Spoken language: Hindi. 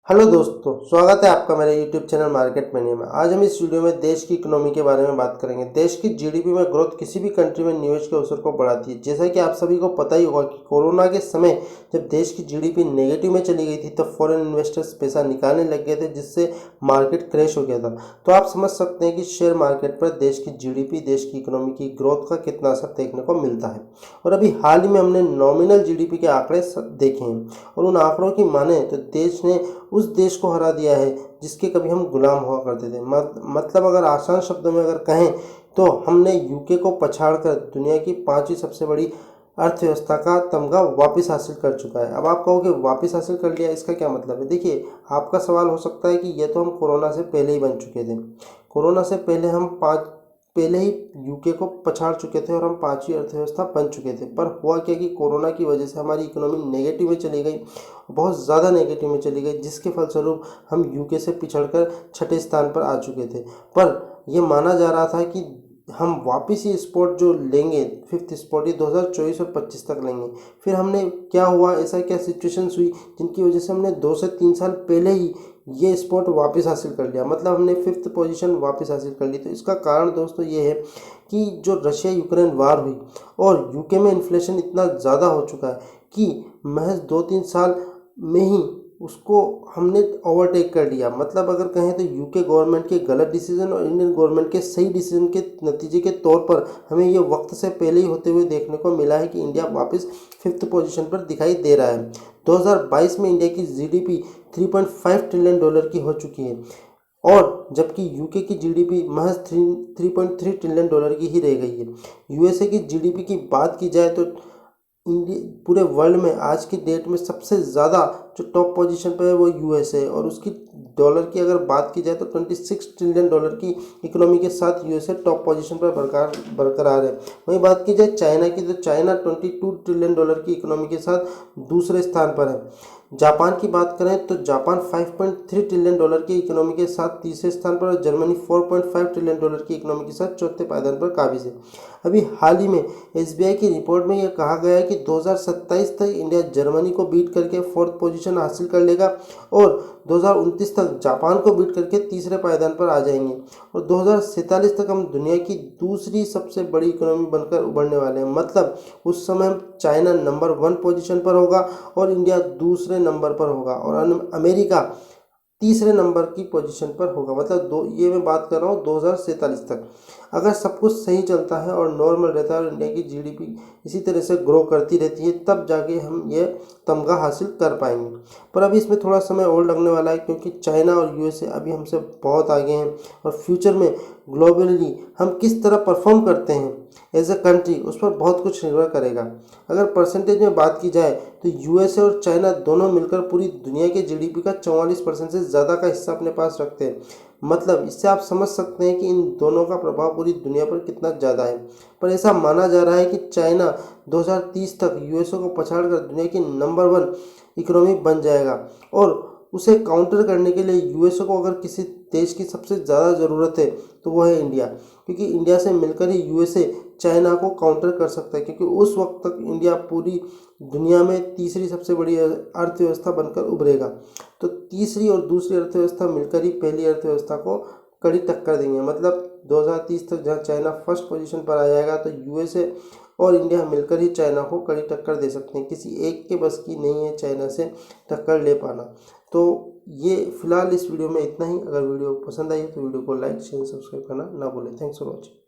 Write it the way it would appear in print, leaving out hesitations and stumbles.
हेलो दोस्तों, स्वागत है आपका मेरे YouTube चैनल मार्केट मनी में। आज हम इस वीडियो में देश की इकोनॉमी के बारे में बात करेंगे। देश की जीडीपी में ग्रोथ किसी भी कंट्री में निवेश के अवसर को बढ़ाती है। जैसा कि आप सभी को पता ही होगा कि कोरोना के समय जब देश की जीडीपी नेगेटिव में चली गई थी तब फॉरेन इन्वेस्टर्स पैसा निकालने लग गए थे, जिससे मार्केट क्रैश हो गया था। तो आप समझ सकते हैं कि शेयर मार्केट पर देश की जीडीपी, देश की इकोनॉमी की ग्रोथ का कितना असर देखने को मिलता है। और अभी हाल ही में हमने नॉमिनल जीडीपी के आंकड़े देखे हैं और उन आंकड़ों की माने तो देश ने उस देश को हरा दिया है जिसके कभी हम गुलाम हुआ करते थे। मतलब अगर आसान शब्दों में अगर कहें तो हमने यूके को पछाड़कर दुनिया की 5वीं सबसे बड़ी अर्थव्यवस्था का तमगा वापस हासिल कर चुका है। अब आप कहोगे वापस हासिल कर लिया, इसका क्या मतलब है? देखिए, आपका सवाल हो सकता है कि ये तो हम कोरोना से पहले ही बन चुके थे। कोरोना से पहले हम पहले ही यूके को पछाड़ चुके थे और हम 5वीं अर्थव्यवस्था बन चुके थे। पर हुआ क्या कि कोरोना की वजह से हमारी इकोनॉमी नेगेटिव में चली गई, बहुत ज़्यादा नेगेटिव में चली गई, जिसके फलस्वरूप हम यूके से पिछड़कर छठे स्थान पर आ चुके थे। पर यह माना जा रहा था कि हम वापस ये स्पॉट जो लेंगे, 5th स्पॉट, ये 2024 और 25 तक लेंगे। फिर हमने क्या हुआ, ऐसा क्या सिचुएशंस हुई जिनकी वजह से हमने 2 से 3 साल पहले ही ये स्पॉट वापस हासिल कर लिया। मतलब हमने 5th पोजीशन वापस हासिल कर ली। तो इसका कारण दोस्तों ये है कि जो रशिया यूक्रेन वार हुई और यूके में इन्फ्लेशन इतना ज़्यादा हो चुका है कि महज 2-3 साल में ही उसको हमने ओवरटेक कर लिया। मतलब अगर कहें तो यूके गवर्नमेंट के गलत डिसीजन और इंडियन गवर्नमेंट के सही डिसीजन के नतीजे के तौर पर हमें ये वक्त से पहले ही होते हुए देखने को मिला है कि इंडिया वापस 5th पोजीशन पर दिखाई दे रहा है। 2022 में इंडिया की जीडीपी $3.5 ट्रिलियन की हो चुकी है और जबकि यूके की जीडीपी महज $3.3 ट्रिलियन की ही रह गई है। यूएसए की जीडीपी की बात की जाए तो इंडिया पूरे वर्ल्ड में आज की डेट में सबसे ज़्यादा जो टॉप पोजीशन पर है वो यूएस है और उसकी डॉलर की अगर बात की जाए तो $26 ट्रिलियन की इकोनॉमी के साथ यूएसए टॉप पोजीशन पर बरकरार है। वहीं बात की जाए चाइना की तो चाइना $22 ट्रिलियन की इकोनॉमी के साथ दूसरे स्थान पर है। जापान की बात करें तो जापान $5.3 ट्रिलियन की इकोनॉमी के साथ तीसरे स्थान पर और जर्मनी $4.5 ट्रिलियन की इकोनॉमी के साथ चौथे पायदान पर काबिज है। अभी हाल ही में एसबीआई की रिपोर्ट में यह कहा गया है कि 2027 तक इंडिया जर्मनी को बीट करके 4th पोजीशन हासिल कर लेगा और 2029 तक जापान को बीट करके तीसरे पायदान पर आ जाएंगे और 2047 तक हम दुनिया की दूसरी सबसे बड़ी इकोनॉमी बनकर उभरने वाले हैं। मतलब उस समय चाइना नंबर 1 पोजीशन पर होगा और इंडिया दूसरे नंबर पर होगा और अमेरिका तीसरे नंबर की पोजीशन पर होगा। मतलब ये मैं बात कर रहा हूँ 2047 तक। अगर सब कुछ सही चलता है और नॉर्मल रहता है और इंडिया की जीडीपी इसी तरह से ग्रो करती रहती है तब जाके हम ये तमगा हासिल कर पाएंगे। पर अभी इसमें थोड़ा समय और लगने वाला है क्योंकि चाइना और यूएसए अभी हमसे बहुत आगे हैं और फ्यूचर में ग्लोबली हम किस तरह परफॉर्म करते हैं एज ए कंट्री, उस पर बहुत कुछ निर्भर करेगा। अगर परसेंटेज में बात की जाए तो यूएसए और चाइना दोनों मिलकर पूरी दुनिया के जीडीपी का 44% से ज़्यादा का हिस्सा अपने पास रखते हैं। मतलब इससे आप समझ सकते हैं कि इन दोनों का प्रभाव पूरी दुनिया पर कितना ज़्यादा है। पर ऐसा माना जा रहा है कि चाइना 2030 तक यूएसए को पछाड़कर दुनिया की नंबर 1 इकोनॉमी बन जाएगा और उसे काउंटर करने के लिए यूएसए को अगर किसी देश की सबसे ज़्यादा ज़रूरत है तो वो है इंडिया, क्योंकि इंडिया से मिलकर ही यूएसए चाइना को काउंटर कर सकता है। क्योंकि उस वक्त तक इंडिया पूरी दुनिया में तीसरी सबसे बड़ी अर्थव्यवस्था बनकर उभरेगा। तो तीसरी और दूसरी अर्थव्यवस्था मिलकर ही पहली अर्थव्यवस्था को कड़ी टक्कर देंगे। मतलब 2030 तक जहाँ चाइना फर्स्ट पोजीशन पर आ जाएगा तो यूएसए और इंडिया मिलकर ही चाइना को कड़ी टक्कर दे सकते हैं। किसी एक के बस की नहीं है चाइना से टक्कर ले पाना। तो ये फिलहाल इस वीडियो में इतना ही। अगर वीडियो पसंद आई तो वीडियो को लाइक शेयर सब्सक्राइब करना ना भूलें। Thanks for watching.